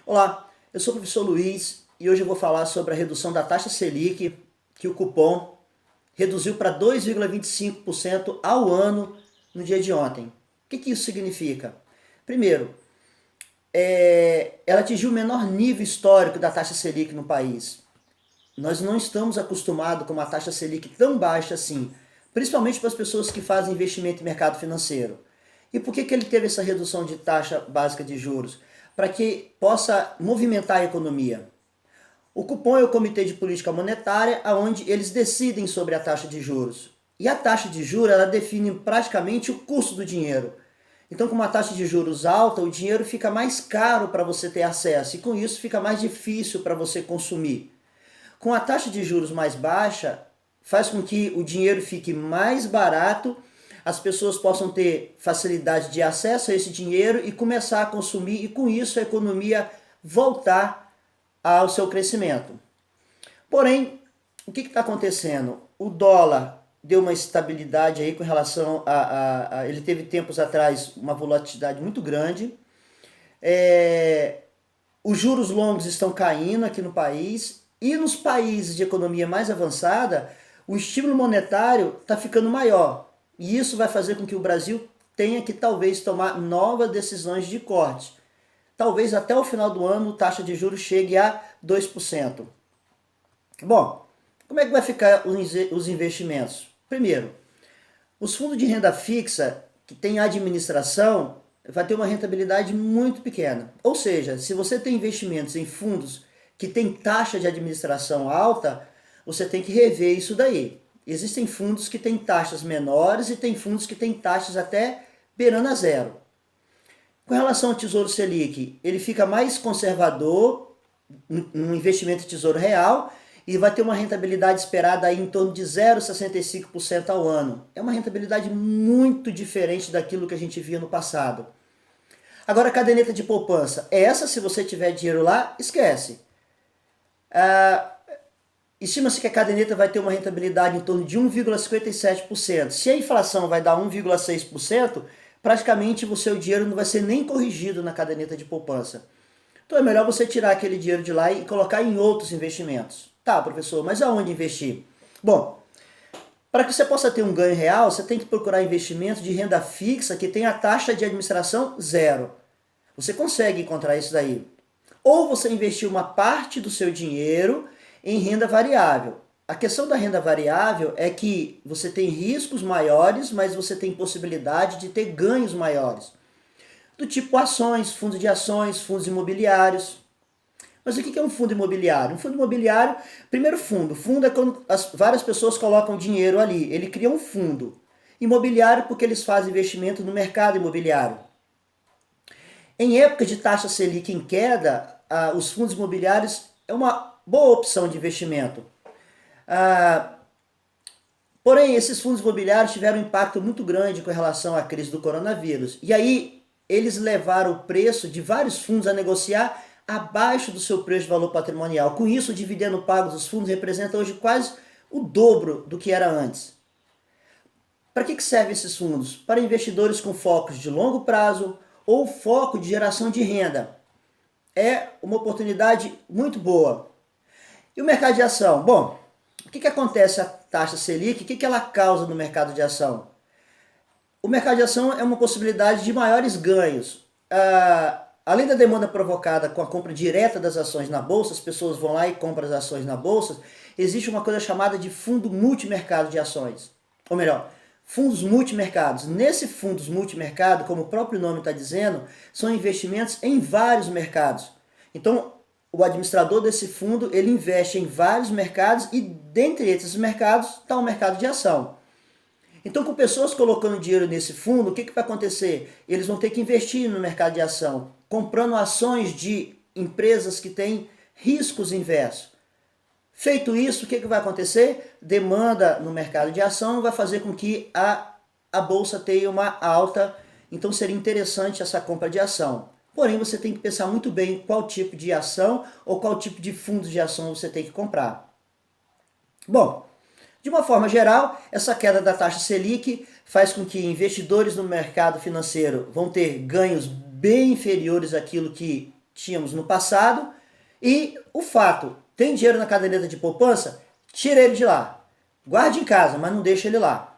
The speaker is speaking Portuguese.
Olá, eu sou o professor Luiz e hoje eu vou falar sobre a redução da taxa Selic, que o cupom reduziu para 2,25% ao ano no dia de ontem. O que isso significa? Primeiro, ela atingiu o menor nível histórico da taxa Selic no país. Nós não estamos acostumados com uma taxa Selic tão baixa assim, principalmente para as pessoas que fazem investimento em mercado financeiro. E por que ele teve essa redução de taxa básica de juros? Para que possa movimentar a economia. O cupom é o Comitê de Política Monetária, onde eles decidem sobre a taxa de juros. E a taxa de juros, ela define praticamente o custo do dinheiro. Então, com uma taxa de juros alta, o dinheiro fica mais caro para você ter acesso e com isso fica mais difícil para você consumir. Com a taxa de juros mais baixa, faz com que o dinheiro fique mais barato, as pessoas possam ter facilidade de acesso a esse dinheiro e começar a consumir, e com isso a economia voltar ao seu crescimento. Porém, o que está acontecendo? O dólar deu uma estabilidade aí com relação ele teve tempos atrás uma volatilidade muito grande. Os juros longos estão caindo aqui no país e nos países de economia mais avançada, o estímulo monetário está ficando maior. E isso vai fazer com que o Brasil tenha que talvez tomar novas decisões de corte. Talvez até o final do ano a taxa de juros chegue a 2%. Bom, como é que vai ficar os investimentos? Primeiro, os fundos de renda fixa que tem administração vai ter uma rentabilidade muito pequena. Ou seja, se você tem investimentos em fundos que tem taxa de administração alta, você tem que rever isso daí. Existem fundos que têm taxas menores e tem fundos que têm taxas até beirando a zero. Com relação ao Tesouro Selic, ele fica mais conservador no investimento em Tesouro Real e vai ter uma rentabilidade esperada aí em torno de 0,65% ao ano. É uma rentabilidade muito diferente daquilo que a gente via no passado. Agora, a caderneta de poupança, essa se você tiver dinheiro lá, esquece. Estima-se que a caderneta vai ter uma rentabilidade em torno de 1,57%. Se a inflação vai dar 1,6%, praticamente o seu dinheiro não vai ser nem corrigido na caderneta de poupança. Então é melhor você tirar aquele dinheiro de lá e colocar em outros investimentos. Tá, professor, mas aonde investir? Bom, para que você possa ter um ganho real, você tem que procurar investimentos de renda fixa que tenha a taxa de administração zero. Você consegue encontrar isso daí. Ou você investir uma parte do seu dinheiro em renda variável. A questão da renda variável é que você tem riscos maiores, mas você tem possibilidade de ter ganhos maiores. Do tipo ações, fundos de ações, fundos imobiliários. Mas o que é um fundo imobiliário? Um fundo imobiliário, primeiro fundo. Fundo é quando várias pessoas colocam dinheiro ali. Ele cria um fundo. Imobiliário porque eles fazem investimento no mercado imobiliário. Em época de taxa Selic em queda, os fundos imobiliários é uma boa opção de investimento. Porém, esses fundos imobiliários tiveram um impacto muito grande com relação à crise do coronavírus. E aí, eles levaram o preço de vários fundos a negociar abaixo do seu preço de valor patrimonial. Com isso, o dividendo pago dos fundos representa hoje quase o dobro do que era antes. Para que servem esses fundos? Para investidores com focos de longo prazo ou foco de geração de renda. É uma oportunidade muito boa. E o mercado de ação? Bom, o que acontece a taxa Selic? O que ela causa no mercado de ação? O mercado de ação é uma possibilidade de maiores ganhos. Além da demanda provocada com a compra direta das ações na bolsa, as pessoas vão lá e compram as ações na bolsa, existe uma coisa chamada de fundo multimercado de ações. Ou melhor, fundos multimercados. Nesse fundos multimercado, como o próprio nome está dizendo, são investimentos em vários mercados. Então, o administrador desse fundo, ele investe em vários mercados e dentre esses mercados está o mercado de ação. Então, com pessoas colocando dinheiro nesse fundo, o que vai acontecer? Eles vão ter que investir no mercado de ação, comprando ações de empresas que têm riscos inversos. Feito isso, o que vai acontecer? Demanda no mercado de ação vai fazer com que a bolsa tenha uma alta, então seria interessante essa compra de ação. Porém, você tem que pensar muito bem qual tipo de ação ou qual tipo de fundos de ação você tem que comprar. Bom, de uma forma geral, essa queda da taxa Selic faz com que investidores no mercado financeiro vão ter ganhos bem inferiores àquilo que tínhamos no passado. E o fato, tem dinheiro na caderneta de poupança? Tira ele de lá. Guarde em casa, mas não deixe ele lá.